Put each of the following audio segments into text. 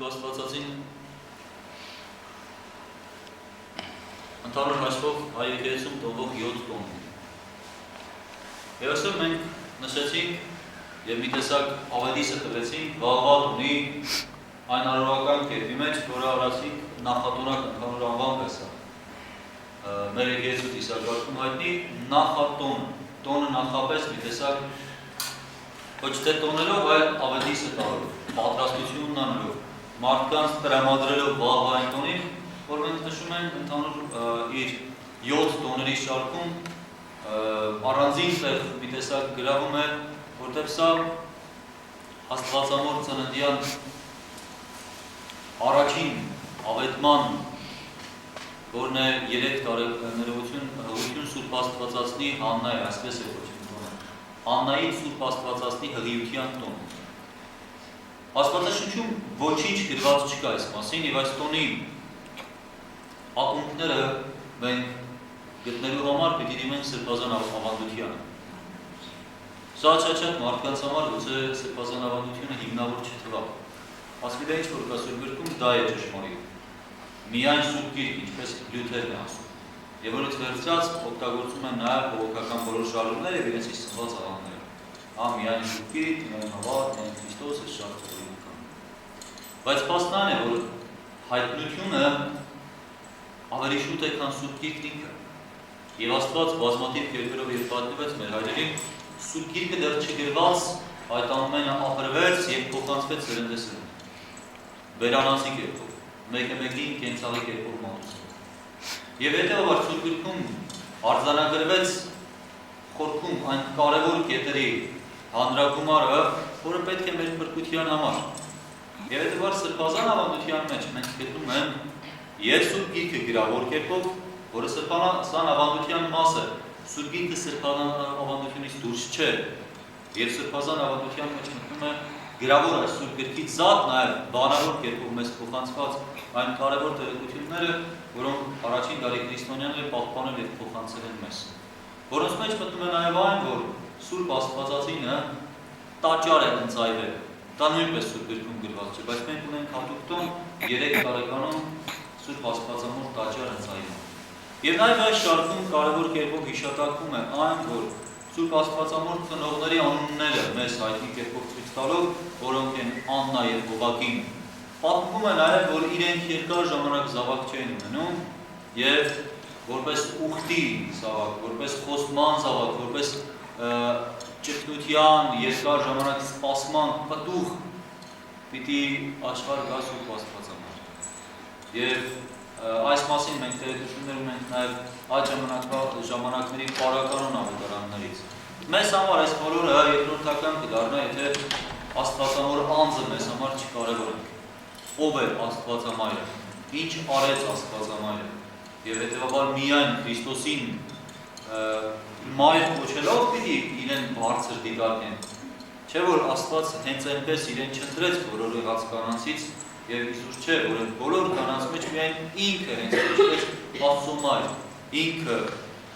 Աստվածածին ընդհանուր հաշվով հայ եկեղեցում տոնվող 7 տոն։ Եվ այսօր մենք նշեցինք եւ մի տեսակ ավետիսը տվեցինք վաղվա տոնի այն արարողական կերպի մեջ, որը արածինք նախատոնակ ընդհանուր անվան պես է։ Մեր եկեղեցու դիսակարգում հայտնի նախատոն, տոնը նախապես մի տեսակ ոչ թե տոնելով, այլ ավետիսը տալով, պատրաստությունն անելով, մարդկանց տրամադրելով վաղվա այն տոնին, որ մենք նշում ենք ընդհանուր իր 7 տոների շարքում առանձին տեղ մի տեսակ գրավում է, որտեղ սա աստվածամոր ծննդյան առաջին ավետման, որն է 3 տարեներողություն հղիություն Սուրբ Աստվածածնի Հաննա է, այսպես է ոչինչ տոնը, Հաննայի Սուրբ Աստվածածնի հղիության տոն։ Աստվածաշնչում ոչինչ գրված չկա այս մասին եւ այս տոնի ակունքները մենք գտնելու համար պիտի դիմենք սրբազան ավանդությանը։ Սա չաչակ մարդկանց համար գուցե սրբազան ավանդությունը հիմնավոր չթվա։ Ասկի դա ինչ որ կա Սուրբ գրքում, դա է ճշմարիտ։ Միայն Սուրբ Գիրք, ինչպես Լյութերն է ասում։ Եվ որից վերցած օգտագործում են նաև բողոքական բոլոր շարժումներ եւ իրենցից սնված աղանդները։ Միայն Սուրբ Գիրք, միայն հավատ, միայն Քրիստոս է շատ բայց փաստն այն է, որ հայտնությունը ավելի շուտ է, քան Սուրբ Գիրքն ինքը։ Եվ Աստված բազմաթիվ կերպերով եւ պատմվեց մեր հայրերին, Սուրբ Գիրքը դեռ չգրված, այդ ամենը ապրվեց եւ փոխանցվեց սերնդեսերունդ։ Վերանացի կերպով, մեկին կենցաղի կերպով մատուցվեց։ Եվ հետեւաբար Սուրբ Գիրքում արձանագրվեց խորքում այն կարևոր կետերի հանրագումարը, որը պետք է մեր փրկության համար։ Եվ հետևաբար սրբազան ավանդության մեջ մենք գտնում ենք եւ Սուրբ Գիրքը գրավոր կերպով, որը սրբազան ավանդության մաս է։ Սուրբ Գիրքը սրբազան ավանդությունից դուրս չէ։ Եվ սրբազան ավանդության մեջ մտնում է գրավոր այս Սուրբ Գրքի զատ նաեւ բանավոր կերպով մեզ փոխանցված այն կարևոր տեղեկությունները, որոնք առաջին դարի քրիստոնյաները պահպանել եւ փոխանցել են մեզ։ Որոնց մեջ մտնում է նաեւ այն, որ Սուրբ Աստվածածինը տաճար է ընծայվել։ Դա նույնպես Սուրբ Գրքում գրված չէ, բայց մենք ունենք հատուկ տոն 3 տարեկանում Սուրբ Աստվածամոր տաճար ընծայվում։ Եվ նաև այս շարքում կարևոր կերպով հիշատակվում է այն, որ Սուրբ Աստվածամոր ծնողների անունները մեզ հայտնի կերպով ցույց տալով, որոնք են Աննա եւ Հովակին, պատմվում է նաև, որ իրենք երկար ժամանակ զավակ չեն ունենում եւ որպես ուխտի զավակ, որպես խոսման զավակ, որպես ճգնության, երկար ժամանակ սպասման պտուղ պիտի աշխարհ գա Սուրբ Աստվածամոր։ Եվ այս մասին մենք տեղեկություններ ունենք նաև այդ ժամանակների պարականոն ավետարաններից։ Մեզ համար այս բոլորը երկրորդական կդառնա, եթե Աստվածամոր անձը մեզ համար չկարևորենք։ Ով է Աստվածամայրը, ինչ արեց Աստվածամայրը, եւ հետեւաբար միայն Քրիստոսին մայր կոչելով պիտի իրեն բարձր դիտարկեն։ Չէ՞ որ Աստված հենց այնպես իրեն չընտրեց բոլոր եղած կանանցից եւ Հիսուս չէ, որ այդ բոլոր կանանց մեջ միայն ինքը հենց կոչվեց Աստծո մայր, ինքը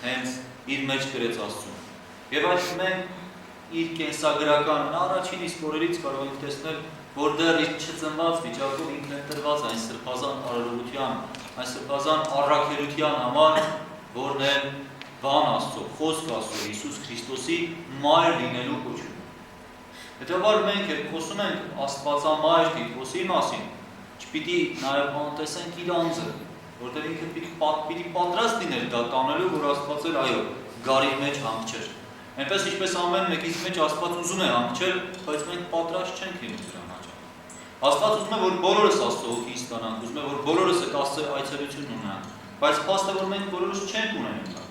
հենց իր մեջ գրեց Աստծուն։ Եւ այս մենք իր կենսագրական առաջին իսկ օրերից կարող ենք տեսնել, որ դեռ իր չծնված վիճակով ինքն է տրված այն սրբազան արարողության, այն սրբազան առաքելության համար, որն է Վան Աստծո, խոսք Աստծո Հիսուս Քրիստոսի մայր լինելու կոչում։ Հետևաբար մենք երբ խոսում ենք Աստվածամայր Տիտոսի մասին, չպիտի նաև անտեսենք իր անձը, որտեղ ինքը պիտի պատրաստ լիներ դա տանելու, որ Աստված էլ այո, գարի մեջ հանգչեր։ Այնպես ինչպես ամեն մեկից մեջ Աստված ուզում է հանգչել, բայց մենք պատրաստ չենք լինում դրան հաճախ։ Աստված ուզում է, որ բոլորս Աստծո հոգին ստանանք, ուզում է, որ բոլորս այդ Աստծո այցելություն ունենանք, բայց փաստը որ մենք բոլորս չենք ունենում դա։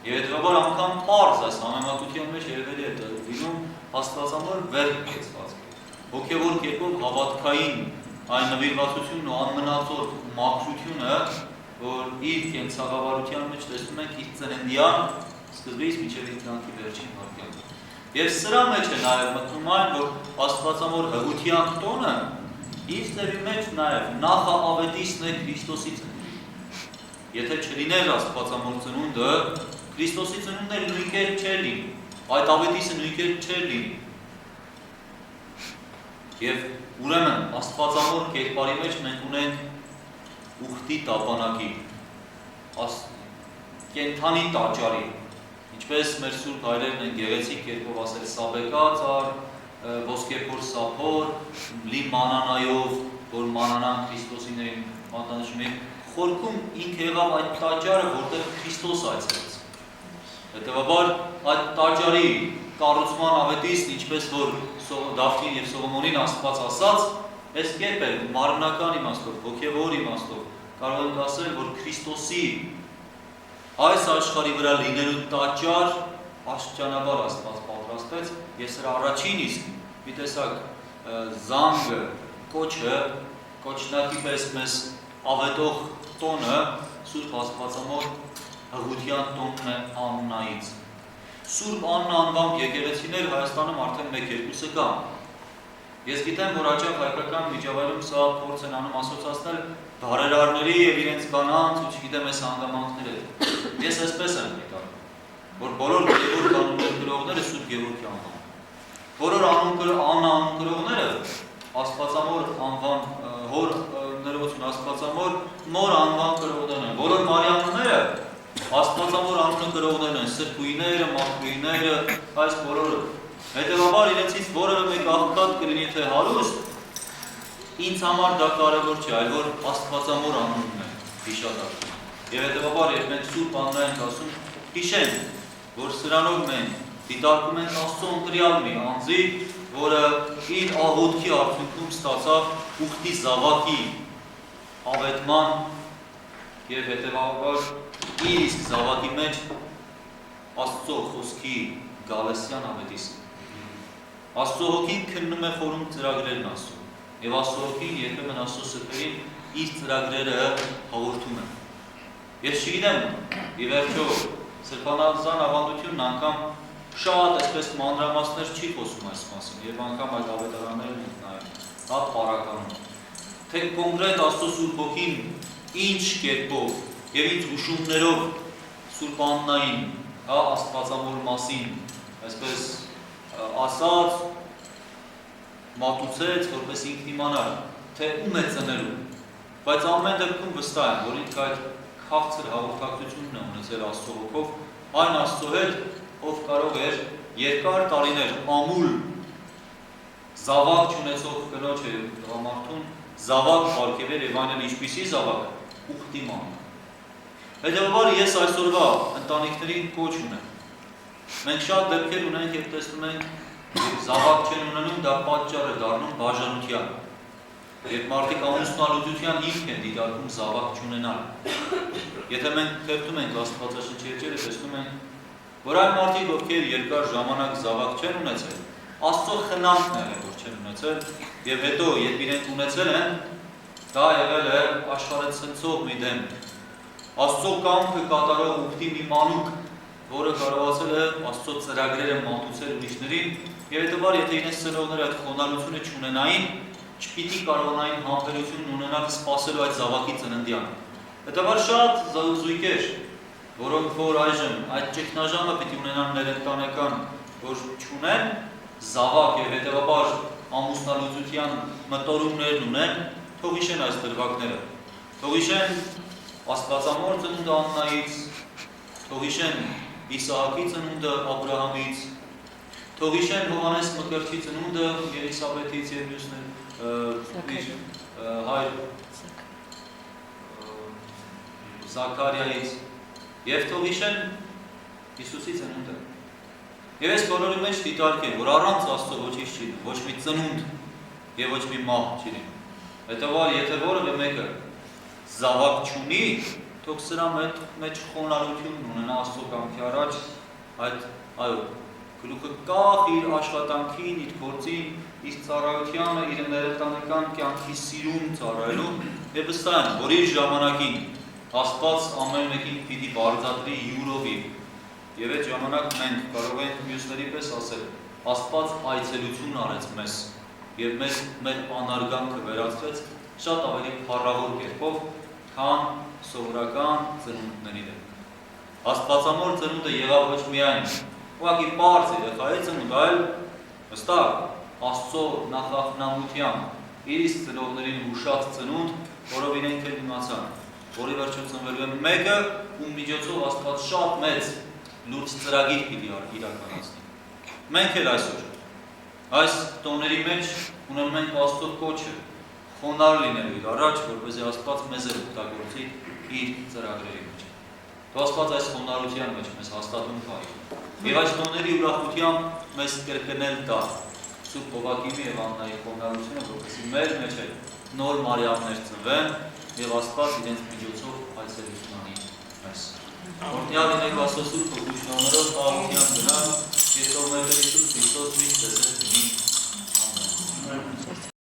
Եվ հետեւաբար անգամ պարզ այս համեմատության մեջ երևելի է լինում Աստվածամոր վերկեցված։ Հոգևոր կերպով հավատքային այն նվիրվածությունն ու անմնացորդ մաքրությունը, որ իր կենցաղավարության մեջ տեսնում ենք իր ծննդյան սկզբից մինչև իր կյանքի վերջին վայրկյանը։ Եվ սրա մեջ է նաև մտնում այն, որ Աստվածամոր հղության տոնը իր ձևի մեջ նաև նախաավետիսն է Քրիստոսի ծնունդի։ Եթե չլիներ Աստվածամոր ծնունդը, Քրիստոսի ծնունդն էլ նույնքեր չէր լինի, այդ ավետիսը նույնքեր չէր լինի։ Եվ ուրեմն աստվածամոր կերպարի մեջ մենք ունենք ուխտի տապանակի, կենթանի տաճարի, ինչպես մեր սուրբ հայրերն են գեղեցիկ կերպով ասել սաբեկածար, ոսկեփոր սափոր, լի մանանայով, որ մանանան Քրիստոսիներին պատանշում են, խորքում ինքը եղավ այդ տաճարը, որտեղ Քրիստոս այցելեց։ Հետևաբար այդ տաճարի կառուցման ավետիսն, ինչպես որ Դավթին եւ Սողոմոնին Աստված ասաց, այս կերպ է մարմնական իմաստով, հոգևոր իմաստով կարող ենք ասել, որ Քրիստոսի այս աշխարհի վրա լինելու տաճար աստիճանաբար Աստված պատրաստեց, եւ սրա առաջին իսկ մի տեսակ զանգը, կոչը, կոչնակի պես մեզ ավետող տոնը Սուրբ Աստվածամոր հղության տոնն է Աննայից։ Սուրբ Աննա անվամբ եկեղեցիներ Հայաստանում արդեն 1-2 կան։ Ես գիտեմ, որ հաճախ հայկական միջավայրում սա փորձ են անում ասոցացնել բարերարների եւ իրենց կանանց ու չգիտեմ այս հանգամանքները։ Ես այսպես եմ գիտակցում, որ բոլոր Գևորգ անուններ գրողները Սուրբ Գևորգի անվան։ Բոլոր անուն գրողները Աստվածամոր անվան հոր ներողություն Աստվածամոր մոր անվան գրողներն են։ Բոլոր մարիամները Աստվածամոր անունը գրողներն են, սրբույները, մաքրուհիները, այս բոլորը։ Հետևաբար իրենցից որևէ մեկ աղքատ կլինի թե հարուստ, ինձ համար դա կարևոր չէ, այլ որ Աստվածամոր անունն է հիշատակում։ Եվ հետևաբար երբ մենք Սուրբ Աննա ենք ասում, հիշենք, որ սրանով մենք դիտարկում ենք Աստծո ընտրյալ մի անձի, որը իր աղոթքի արդյունքում ստացավ ուխտի զավակի ավետման եւ հետևաբար իր իսկ զավակի մեջ Աստծո խոսքի գալեսյան ավետիսն։ Աստծո հոգին քննում է խորում ծրագրերն Աստծո եւ Աստծո հոգին երբեմն Աստծո սրբերին իր ծրագրերը հաղորդում է։ Ես չգիտեմ, ի վերջո սրբանազան ավանդությունն անգամ շատ այսպես մանրամասներ չի խոսում այս մասին եւ անգամ այդ ավետարաններն են նայում, հատ պարականում։ Թե կոնկրետ Աստծո Սուրբ Հոգին ինչ կերպով եւ ինչ հուշումներով Սուրբ Աննային, Աստվածամոր մասին, այսպես ասած, մատուցեց, որպես ինքն իմանար, թե ում է ծնելու, բայց ամեն դեպքում վստահ եմ, որ ինքը այդ քաղցր հաղորդակցությունն է ունեցել Աստծո հոգով, այն Աստծո հետ, ով կարող էր երկար տարիներ ամուլ զավակ չունեցող կնոջ եւ տղամարդուն զավակ պարգևել եւ այն ինչպիսի զավակ, ուխտի մանուկ։ Հետևաբար ես այսօրվա ընտանիքներին կոչ ունեմ։ Մենք շատ դեպքեր ունենք եւ տեսնում ենք, զավակ չեն ունենում, դա պատճառ է դառնում բաժանության։ Երբ մարդիկ ամուսնալուծության հիմք են դիտարկում զավակ չունենալ։ Եթե մենք թերթում ենք Աստվածաշնչի էջերը, տեսնում ենք, որ այն մարդիկ, ովքեր երկար ժամանակ զավակ չեն ունեցել, Աստծո խնամքն է, որ չեն ունեցել, եւ հետո երբ իրենք ունեցել են, դա եղել է աշխարհը ցնցող մի դեմք։ Աստծո կամքը կատարող ուխտի մի մանուկ, որը կարողացել է Աստծո ծրագրերը մատուցել ուրիշներին, եւ հետո եթե իրենց ծնողները այդ խոնարհությունը չունենային, չպիտի կարողանային համբերություն ունենալ սпасելու այդ զավակի ծննդյանը։ Հետո շատ զույգեր, որոնք որ այժմ այդ ճգնաժամը պիտի ունենան ներընտանեկան, որ չունեն զավակ եւ հետեւաբար ամուսնալուծության մտորումներն ունեն, թող իշեն այս դրվագները։ Թող իշեն Աստվածամոր ծնունդը Աննայից, թող իշեն Իսահակի ծնունդը Աբրահամից, թող իշեն Հովհաննես Մկրտչի ծնունդը Ելիսաբեթից եւ մյուսներ հայր Զաքարիայից եւ թող իշեն Հիսուսի ծնունդը։ Եվ այս բոլորի մեջ դիտարկեն, որ առանց Աստծո ոչինչ չի, ոչ մի ծնունդ եւ ոչ մի մահ չի։ Հետեւաբար եթե որևէ մեկը զավակ չունի, թող սրա մեջ խոնարհություն ունենա Աստծո կամքի առաջ, այո, գլուխը կախ իր աշխատանքին, իր գործին, իր ծառայությանը, իր ներընտանեկան կյանքի սիրուն ծառայելու եւ վստահ եմ, որ իր ժամանակին Աստված ամեն մեկին պիտի բարձրացնի յուրովի։ Եվ այդ ժամանակ մենք կարող ենք մյուսների պես ասել, Աստված այցելություն արեց մեզ եւ մեր անարգանքը վերացրեց շատ ավելի փառավոր կերպով, քան սովորական ծնունդների դեպքում։ Աստվածամոր ծնունդը եղավ ոչ միայն ուղղակի բարձր երեխայի ծնունդ, այլ վստահ Աստծո նախախնամության իր իսկ ծնողներին հուշած ծնունդ, որով իրենք էլ իմացան, որի վերջո ծնվելու են մեկը, ում միջոցով Աստված շատ մեծ լուրջ ծրագիր պիտի իրականացնի։ Մենք էլ այսօր այս տոների մեջ ունենում ենք Աստծո կոչը, խոնարհ լինելու իր առաջ, որպեսզի Աստված մեզ էլ օգտագործի իր ծրագրերի մեջ։ Թող Աստված այս խոնարհության մեջ մեզ հաստատում կայի։ Եվ այս տոների ուրախությամբ մեզ կրկնել տա Սուրբ Հովհակիմի եւ Աննայի խոնարհությունը, որպեսզի մեր մեջ էլ նոր մարիամներ ծնվեն եւ Աստված իրենց միջոցով այցելություն անի մեզ։ Օրհնյալ լինեք Աստծո Սուրբ Հոգուշնորհով, աղոթյան գնալ, եւ թող մեր Տեր Հիսուս Քրիստոս միշտ ձեզ հետ լինի։ Ամեն։